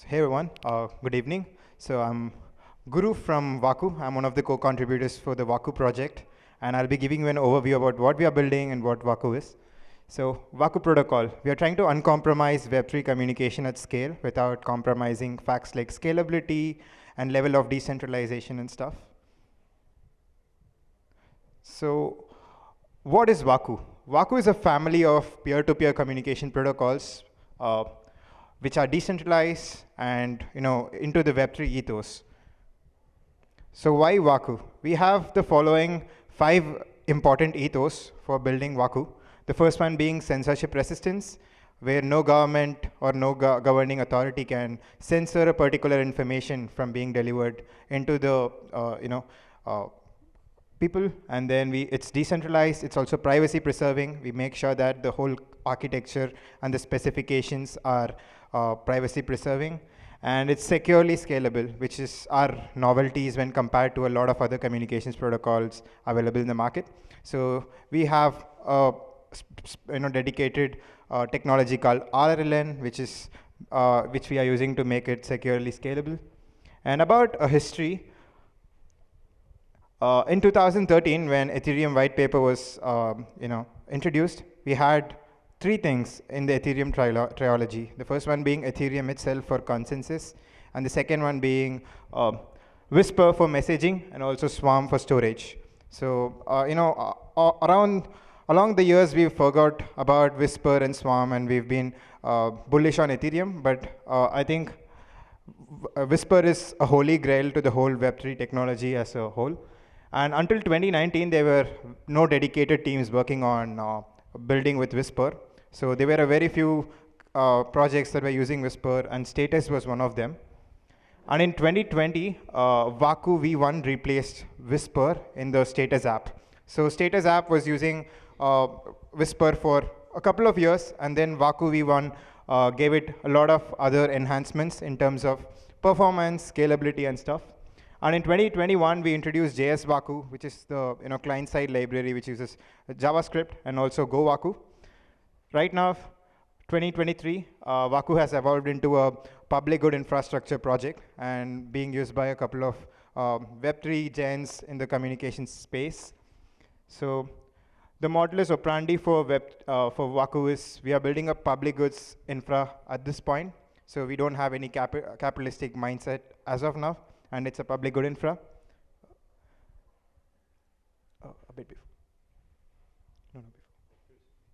Hey everyone, good evening. So I'm Guru from Waku. I'm one of the co-contributors for the Waku project, and I'll be giving you an overview about what we are building and what Waku is. So Waku protocol, we are trying to uncompromise Web3 communication at scale without compromising facts like scalability and level of decentralization and stuff. So what is Waku? Waku is a family of peer-to-peer communication protocols uh, which are decentralized and into the Web3 ethos. So why Waku? We have the following 5 important ethos for building Waku. The first one being censorship resistance, where no government or no governing authority can censor a particular information from being delivered into the people. And then it's decentralized, it's also privacy preserving. We make sure that the whole architecture and the specifications are privacy preserving. And it's securely scalable, which is our novelties when compared to a lot of other communications protocols available in the market. So we have a dedicated technology called RLN, which we are using to make it securely scalable. And about a history, in 2013, when Ethereum white paper was introduced, we had 3 things in the Ethereum trilogy. The first one being Ethereum itself for consensus, and the second one being Whisper for messaging, and also Swarm for storage. So along the years, we've forgot about Whisper and Swarm, and we've been bullish on Ethereum. But I think Whisper is a holy grail to the whole Web3 technology as a whole. And until 2019, there were no dedicated teams working on building with Whisper. So there were a very few projects that were using Whisper, and Status was one of them. And in 2020, Waku V1 replaced Whisper in the Status app. So Status app was using Whisper for a couple of years, and then Waku V1 gave it a lot of other enhancements in terms of performance, scalability, and stuff. And in 2021, we introduced JS Waku, which is the client-side library which uses JavaScript and also Go Waku. Right now, 2023, Waku has evolved into a public good infrastructure project and being used by a couple of Web3 giants in the communications space. So the modulus operandi for Waku is we are building a public goods infra at this point. So we don't have any capitalistic mindset as of now, and it's a public good infra. A bit before. No, before.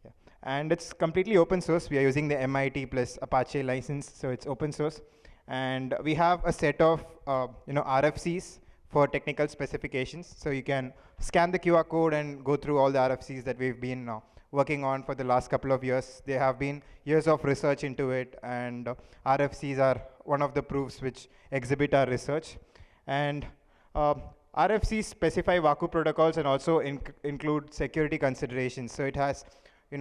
Yeah. And it's completely open source. We are using the MIT plus Apache license, so it's open source. And we have a set of RFCs for technical specifications. So you can scan the QR code and go through all the RFCs that we've been working on for the last couple of years. There have been years of research into it, and RFCs are one of the proofs which exhibit our research. And RFCs specify Waku protocols and also include security considerations. So it has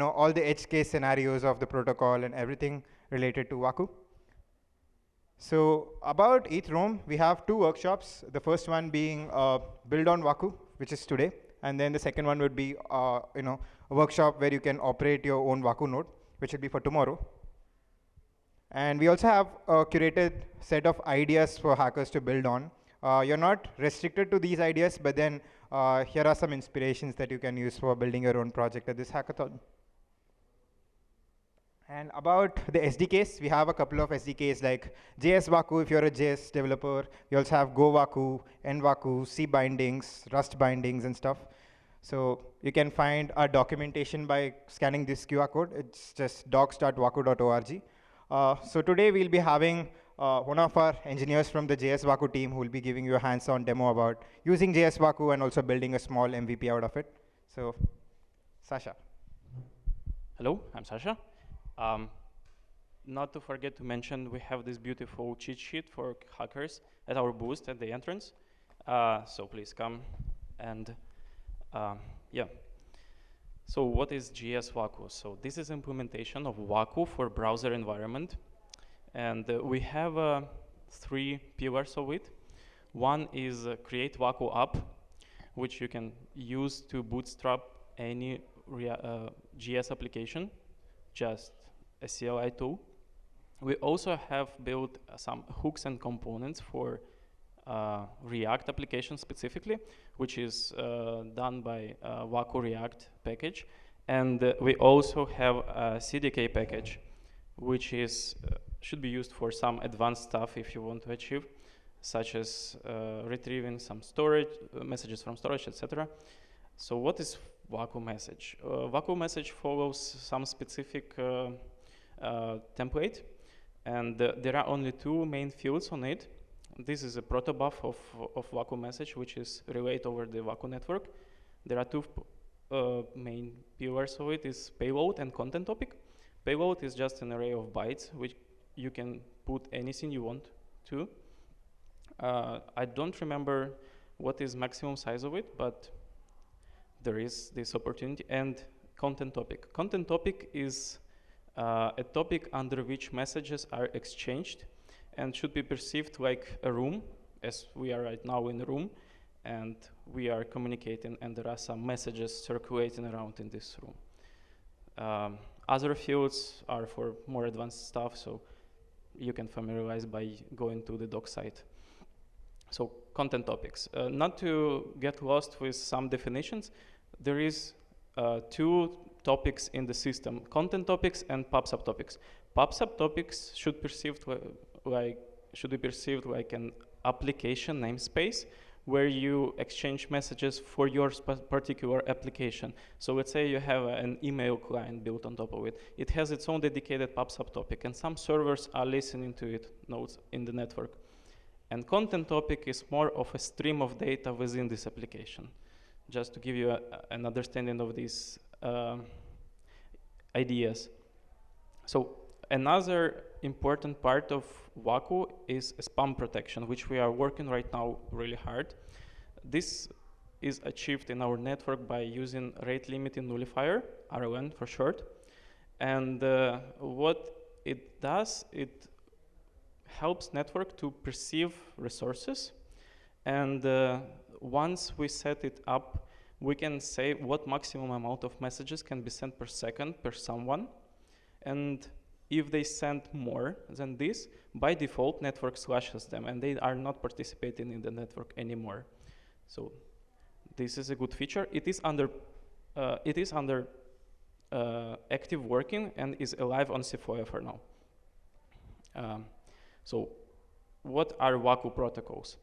all the edge case scenarios of the protocol and everything related to Waku. So about ETHRome, we have 2 workshops. The first one being Build on Waku, which is today. And then the second one would be a workshop where you can operate your own Waku node, which will be for tomorrow. And we also have a curated set of ideas for hackers to build on. You're not restricted to these ideas, but then here are some inspirations that you can use for building your own project at this hackathon. And about the SDKs, we have a couple of SDKs like JS Waku if you're a JS developer. We also have Go Waku, N Waku, C bindings, Rust bindings, and stuff. So you can find our documentation by scanning this QR code. It's just docs.waku.org. So today we'll be having one of our engineers from the JS Waku team who will be giving you a hands-on demo about using JS Waku and also building a small MVP out of it. So, Sasha. Hello, I'm Sasha. Not to forget to mention, we have this beautiful cheat sheet for hackers at our booth at the entrance. So please come and yeah. So what is JS Waku? So this is implementation of Waku for browser environment. And we have 3 pillars of it. One is create Waku app, which you can use to bootstrap any JS application, just a CLI tool. We also have built some hooks and components for React application specifically, which is done by Waku React package. And we also have a CDK package, which is should be used for some advanced stuff if you want to achieve, such as retrieving some storage, messages from storage, etc. So what is Waku message? Waku message follows some specific template, and there are only two main fields on it. This is a protobuf of Waku message, which is relayed over the Waku network. There are two main pillars of it, is payload and content topic. Payload is just an array of bytes, which you can put anything you want to. I don't remember what is maximum size of it, but there is this opportunity. And content topic. Content topic is a topic under which messages are exchanged and should be perceived like a room, as we are right now in a room, and we are communicating, and there are some messages circulating around in this room. Other fields are for more advanced stuff, so you can familiarize by going to the doc site. So content topics. Not to get lost with some definitions, there is two topics in the system: content topics and pub subtopics. Pub subtopics should be perceived like an application namespace where you exchange messages for your particular application. So let's say you have an email client built on top of it. It has its own dedicated pub subtopic, and some servers are listening to it, nodes in the network. And content topic is more of a stream of data within this application. Just to give you an understanding of these ideas. So another important part of Waku is spam protection, which we are working right now really hard. This is achieved in our network by using rate limiting nullifier, RLN for short. And what it does, it helps network to perceive resources. And once we set it up, we can say what maximum amount of messages can be sent per second per someone. And if they send more than this, by default, network slashes them, and they are not participating in the network anymore. So this is a good feature. It is under active working and is alive on Sequoia for now. So what are Waku protocols?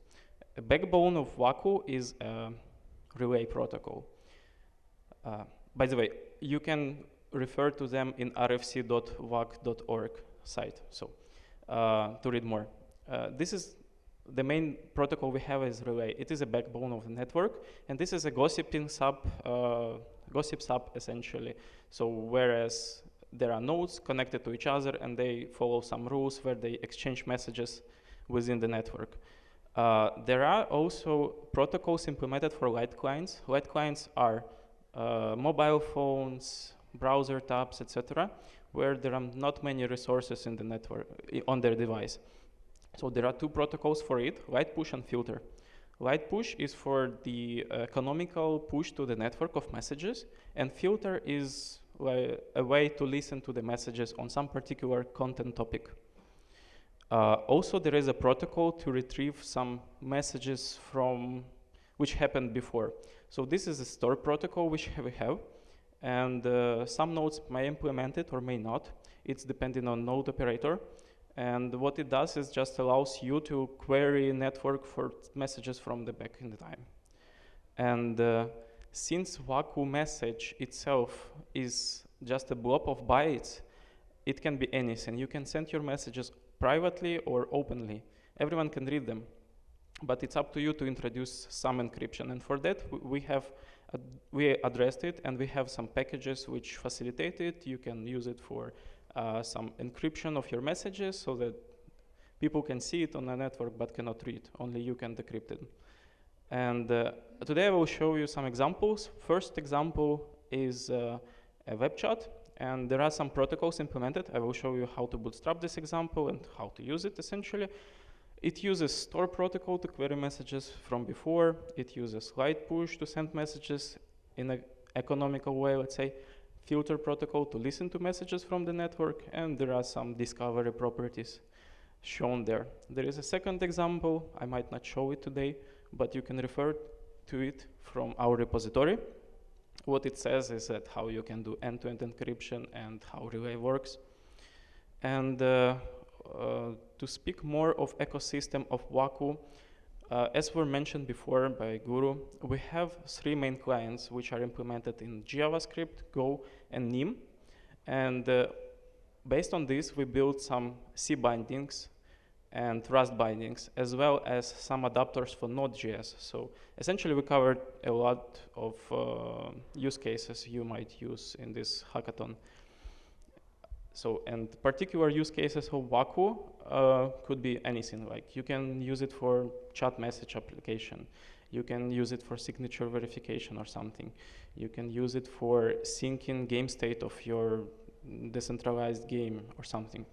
A backbone of Waku is a relay protocol. By the way, you can refer to them in rfc.wac.org site, so to read more. This is the main protocol we have is relay. It is a backbone of the network, and this is a gossip sub essentially. So whereas there are nodes connected to each other and they follow some rules where they exchange messages within the network. There are also protocols implemented for light clients. Light clients are mobile phones, browser tabs, etc., where there are not many resources in the network on their device. So there are two protocols for it: light push and filter. Light push is for the economical push to the network of messages, and filter is a way to listen to the messages on some particular content topic. Also, there is a protocol to retrieve some messages from which happened before. So this is a store protocol which we have, and some nodes may implement it or may not. It's depending on node operator. And what it does is just allows you to query network for messages from the back in the time. And since Waku message itself is just a blob of bytes, it can be anything. You can send your messages privately or openly. Everyone can read them, but it's up to you to introduce some encryption. And for that, we addressed it, and we have some packages which facilitate it. You can use it for some encryption of your messages so that people can see it on the network but cannot read. Only you can decrypt it. And today I will show you some examples. First example is a web chat, and there are some protocols implemented. I will show you how to bootstrap this example and how to use it essentially. It uses store protocol to query messages from before. It uses light push to send messages in an economical way, let's say. filter protocol to listen to messages from the network, and there are some discovery properties shown there. There is a second example. I might not show it today, but you can refer to it from our repository. What it says is that how you can do end-to-end encryption and how relay works. And to speak more of ecosystem of Waku, as were mentioned before by Guru, we have 3 main clients which are implemented in JavaScript, Go, and NIM. And based on this, we built some C bindings and Rust bindings, as well as some adapters for Node.js. So essentially, we covered a lot of use cases you might use in this hackathon. So, and particular use cases of Waku could be anything. Like you can use it for chat message application. You can use it for signature verification or something. You can use it for syncing game state of your decentralized game or something.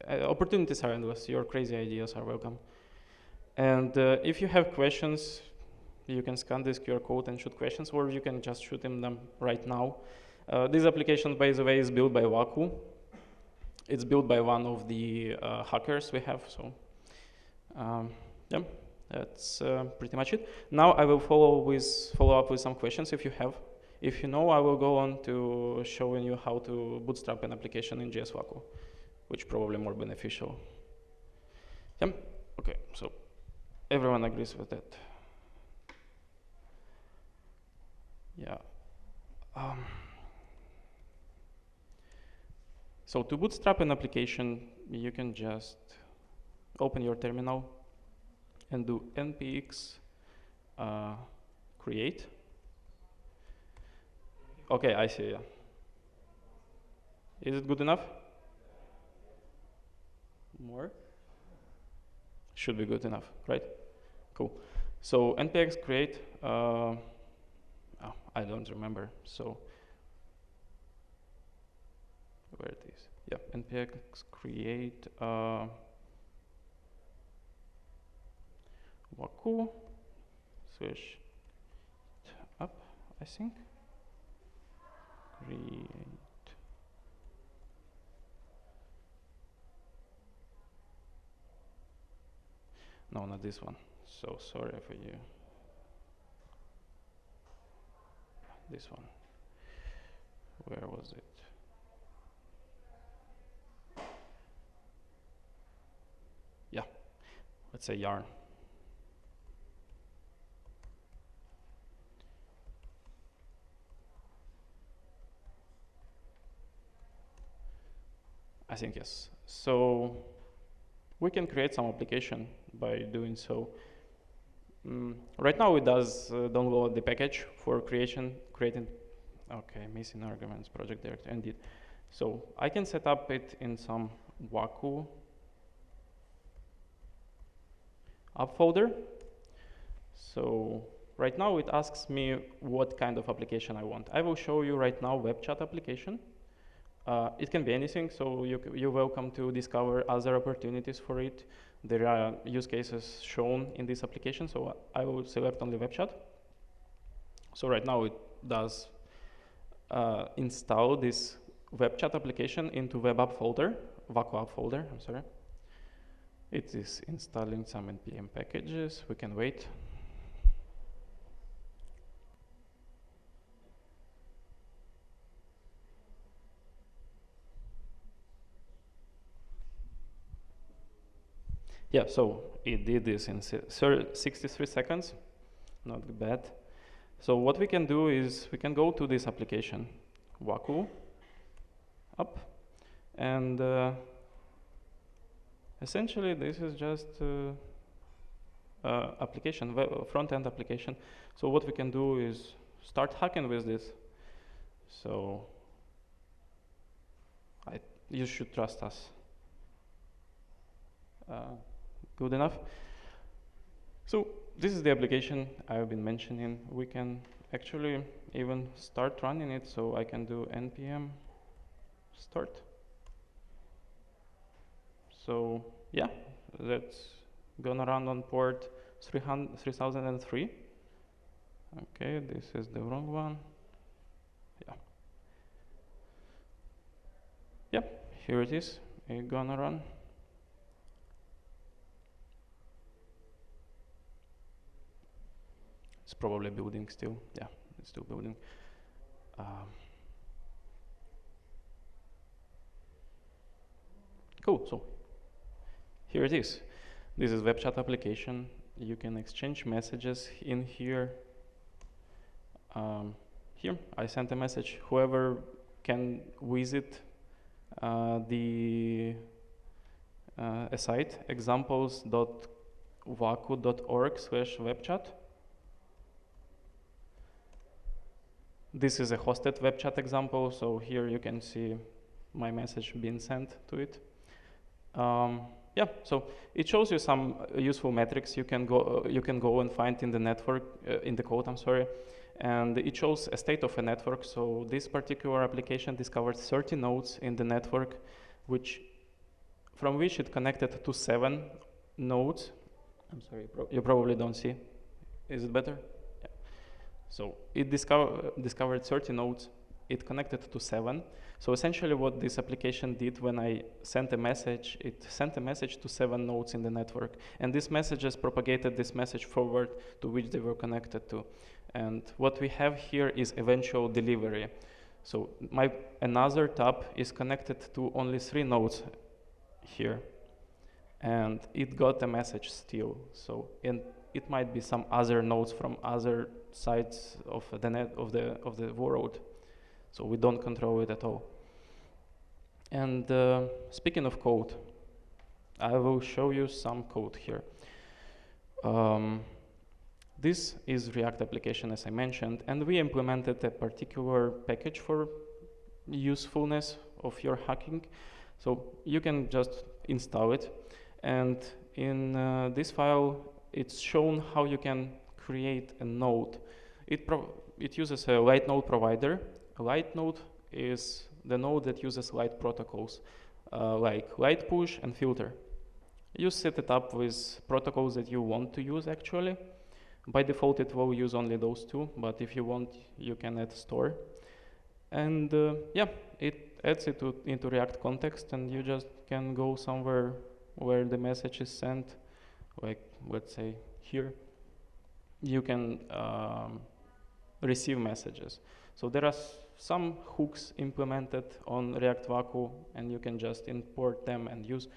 Opportunities are endless. Your crazy ideas are welcome. And if you have questions, you can scan this QR code and shoot questions, or you can just shoot them right now. This application, by the way, is built by Waku. It's built by one of the hackers we have. So, yeah, that's pretty much it. Now I will follow up with some questions if you have. If you know, I will go on to showing you how to bootstrap an application in JS Waku, which probably more beneficial. Yeah. Okay. So everyone agrees with that. Yeah. So to bootstrap an application, you can just open your terminal and do npx create. Okay, I see. Yeah. Is it good enough? More? Should be good enough, right? Cool. So npx create. Oh, I don't remember. So where it is? Yeah, npx create Waku switch up, I think. Create. No, not this one. So sorry for you. This one. Where was it? Yeah, let's say yarn. I think yes. So we can create some application by doing so. Right now it does download the package for creating, okay, missing arguments, project directory, indeed. So I can set up it in some Waku app folder. So right now it asks me what kind of application I want. I will show you right now web chat application. It can be anything, so you're welcome to discover other opportunities for it. There are use cases shown in this application, so I will select only web chat. So right now it does install this web chat application into web app folder, Waku app folder, I'm sorry. It is installing some npm packages. We can wait. Yeah, so it did this in 63 seconds, not bad. So what we can do is we can go to this application, Waku app, and essentially this is just application, front-end application. So what we can do is start hacking with this. So you should trust us. Good enough. So this is the application I've been mentioning. We can actually even start running it. So I can do npm start. So yeah, that's gonna run on port 3003. Okay, this is the wrong one. Yeah. here it is. It's gonna run. It's probably building still. Yeah, it's still building. Cool, so here it is. This is web chat application. You can exchange messages in here. Here, I sent a message. Whoever can visit a site, examples.waku.org/webchat. This is a hosted web chat example, so here you can see my message being sent to it. Yeah, so it shows you some useful metrics you can go and find in the network, in the code, I'm sorry. And it shows a state of a network. So this particular application discovered 30 nodes in the network, from which it connected to 7 nodes. I'm sorry, you probably don't see. Is it better? Yeah. So it discovered 30 nodes. It connected to 7. So essentially what this application did when I sent a message, it sent a message to 7 nodes in the network. And these messages propagated this message forward to which they were connected to. And what we have here is eventual delivery. So another tab is connected to only 3 nodes here. And it got a message still. So it might be some other nodes from other sides of the world. So we don't control it at all. And speaking of code, I will show you some code here. This is React application, as I mentioned, and we implemented a particular package for usefulness of your hacking. So you can just install it. And in this file, it's shown how you can create a node. It uses a light node provider. A light node is the node that uses light protocols, like light push and filter. You set it up with protocols that you want to use, actually. By default, it will use only those 2, but if you want, you can add store. And yeah, it adds it into React context, and you just can go somewhere where the message is sent, like, let's say, here. You can receive messages. So there are some hooks implemented on React Waku, and you can just import them and use.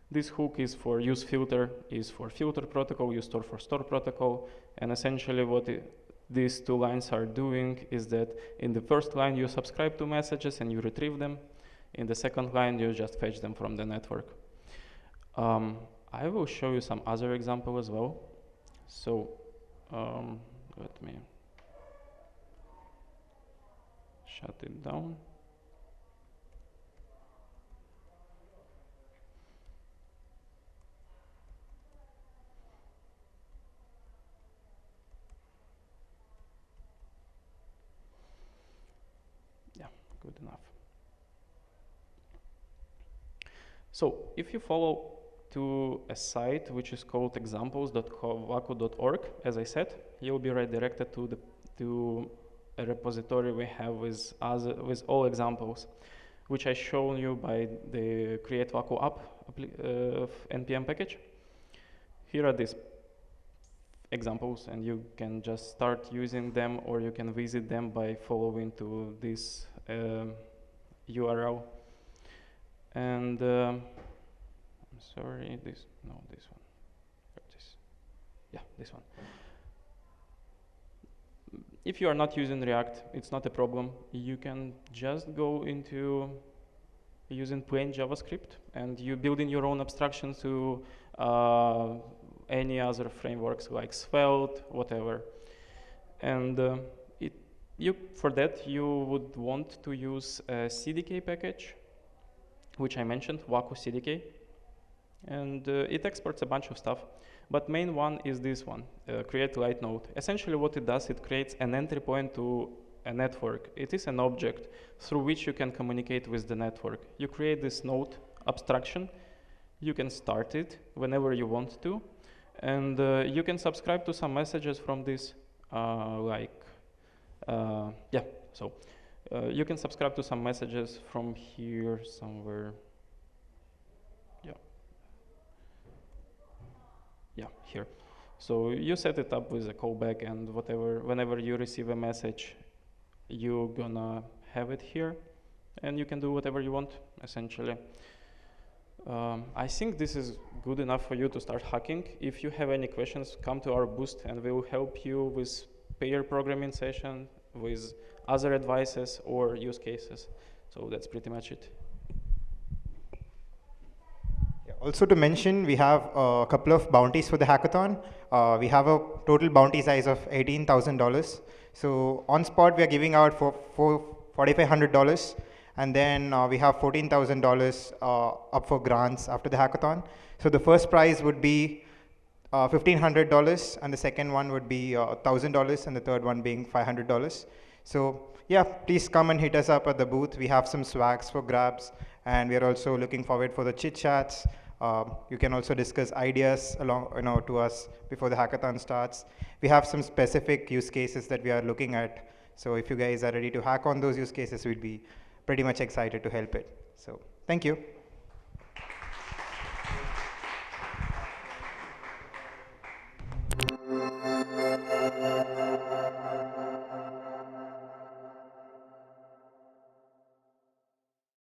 This hook is for use filter, is for filter protocol, use store for store protocol. And essentially what these 2 lines are doing is that in the first line you subscribe to messages and you retrieve them. In the second line you just fetch them from the network. I will show you some other example as well. So let me shut it down. Yeah, good enough. So if you follow to a site which is called examples.waku.org, as I said, you'll be redirected to a repository we have with all examples, which I shown you by the create Waku app npm package. Here are these examples, and you can just start using them, or you can visit them by following to this URL. And I'm sorry, this one. Yeah, this one. If you are not using React, it's not a problem. You can just go into using plain JavaScript, and you build in your own abstraction to any other frameworks like Svelte, whatever. And for that, you would want to use a CDK package, which I mentioned, Waku CDK. And it exports a bunch of stuff. But main one is this one, create light node. Essentially what it does, it creates an entry point to a network. It is an object through which you can communicate with the network. You create this node abstraction. You can start it whenever you want to. And you can subscribe to some messages from this, you can subscribe to some messages from here somewhere. yeah, here. So you set it up with a callback, and whenever you receive a message, you're gonna have it here, and you can do whatever you want, essentially. I think this is good enough for you to start hacking. If you have any questions, come to our boost and we will help you with pair programming session, with other advices or use cases. So that's pretty much it. Also to mention, we have a couple of bounties for the hackathon. We have a total bounty size of $18,000. So on spot, we are giving out for $4,500. And then we have $14,000 up for grants after the hackathon. So the first prize would be $1,500, and the second one would be $1,000, and the third one being $500. So yeah, please come and hit us up at the booth. We have some swags for grabs, and we are also looking forward for the chit chats. You can also discuss ideas along, to us before the hackathon starts. We have some specific use cases that we are looking at. So if you guys are ready to hack on those use cases, we'd be pretty much excited to help it. So thank you.